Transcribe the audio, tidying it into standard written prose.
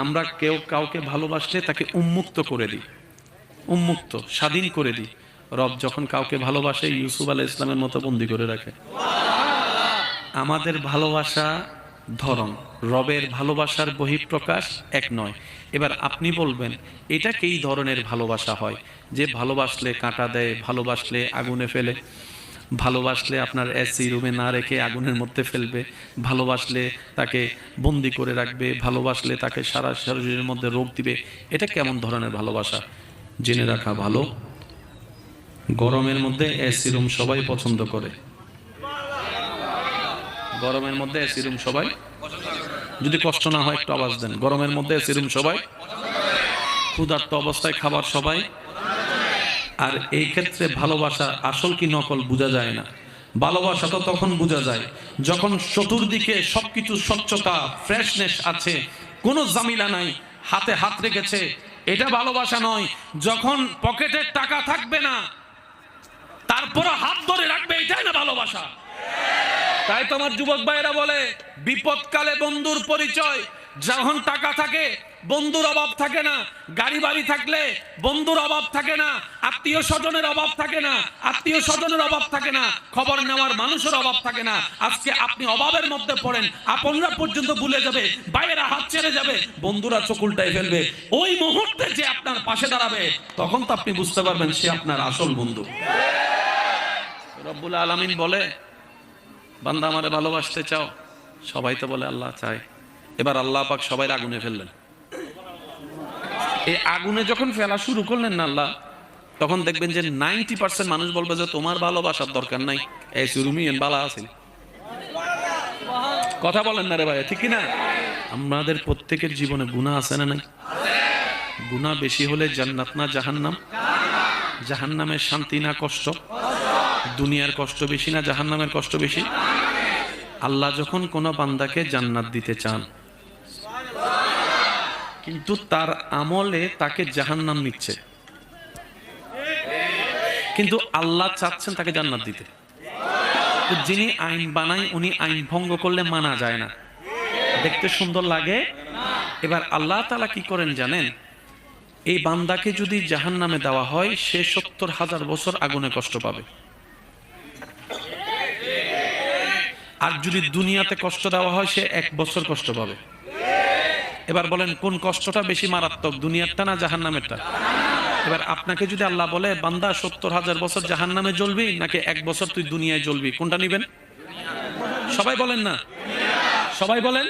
আমরা কেউ কাউকে ভালোবাসলে তাকে উন্মুক্ত করে দিই, উন্মুক্ত স্বাধীন করে দিই। রব যখন কাউকে ভালোবাসে ইউসুফ আলাইহিস সালামের মতো বন্দী করে রাখে। আমাদের ভালোবাসা ধরন, রবের ভালোবাসার বহিঃপ্রকাশ এক নয়। এবার আপনি বলবেন এটা কি ধরনের ভালোবাসা হয়? যে ভালোবাসলে কাঁটা দেয়, ভালোবাসলে আগুনে ফেলে, ভালোবাসলে আপনার এসি রুমে না রেখে আগুনের মধ্যে ফেলবে, ভালোবাসলে তাকে বন্দি করে রাখবে, ভালোবাসলে তাকে সারা শরীরের মধ্যে রোগ দিবে, এটা কেমন ধরনের ভালোবাসা? জেনে রাখা ভালো, গরমের মধ্যে এসি রুম সবাই পছন্দ করে। গরমের মধ্যে এসি রুম সবাই, যদি কষ্ট না হয় একটু আওয়াজ দেন। গরমের মধ্যে এসি রুম সবাই, ক্ষুধার্ত অবস্থায় খাবার সবাই। আর এই ক্ষেত্রে ভালোবাসা আসল কি নকল বোঝা যায় না। ভালোবাসা তো তখন বোঝা যায় যখন চতুর্দিকে সবকিছু স্বচ্ছতা, ফ্রেশনেস আছে, কোনো ঝামেলা নাই, হাতে হাত রেখেছে, এটা ভালোবাসা নয়। যখন পকেটের টাকা থাকবে না তারপরে হাত ধরে রাখবে, এটাই না ভালোবাসা। তাই তো আমার যুবক ভাইয়েরা বলে বিপদকালে বন্ধুর পরিচয়। যখন টাকা থাকে বন্ধুর অভাব থাকে না, গাড়ি বাড়ি থাকলে বন্ধুর অভাব থাকে না, আত্মীয় স্বজনের অভাব থাকে না, আত্মীয় স্বজনের অভাব থাকে না, খবর নেওয়ার মানুষের অভাব থাকে না। আজকে আপনি অভাবের মধ্যে পড়েন, আপনরা পর্যন্ত ভুলে যাবে, বাইরেরা হাত ছেড়ে যাবে, বন্ধুরা চোখ উল্টায় ফেলবে। ওই মুহূর্তে যে আপনার পাশে দাঁড়াবে তখন তো আপনি বুঝতে পারবেন সে আপনার আসল বন্ধু। রব্বুল আলামিন বলে বান্দা আমারে ভালোবাসতে চাও? সবাই তো বলে আল্লাহ চায়। এবার আল্লাহ পাক সবাই আগুনে ফেললেন। এই আগুনে যখন ফেলা শুরু করলেন না আল্লাহ, তখন দেখবেন যে 90% মানুষ বলবে যে তোমার ভালোবাসার দরকার নাই, এই সুরুমিয়েন বালা আছে। কথা বলেন না রে ভাই, ঠিক না? আমাদের প্রত্যেকের জীবনে গুনাহ আছে না নাই? গুনাহ বেশি হলে জান্নাত না জাহান্নাম? জাহান্নামের শান্তি না কষ্ট? দুনিয়ার কষ্ট বেশি না জাহান্নামের কষ্ট বেশি? আল্লাহ যখন কোনো বান্দাকে জান্নাত দিতে চান কিন্তু তার আমলে তাকে জাহান্নাম নিচ্ছে, কিন্তু আল্লাহ চাচ্ছেন তাকে জান্নাত দিতে। তো যিনি আইন বানায় উনি আইন ভঙ্গ করলে মানা যায় না, দেখতে সুন্দর লাগে। এবার আল্লাহ তাআলা কি করেন জানেন? এই বান্দাকে যদি জাহান্নামে দেওয়া হয় সে 70,000 বছর আগুনে কষ্ট পাবে। আর যদি দুনিয়াতে কষ্ট দেওয়া হয় সে 1 বছর কষ্ট পাবে। এবার বলেন কোন কষ্টটা বেশি মারাত্মক, দুনিয়ারটা না জাহান্নামেরটা? এবার আপনাকে যদি আল্লাহ বলে বান্দা 70,000 বছর জাহান্নামে জ্বলবি নাকি 1 বছর তুই দুনিয়ায় জ্বলবি, কোনটা নিবেন? সবাই বলেন না, সবাই বলেন।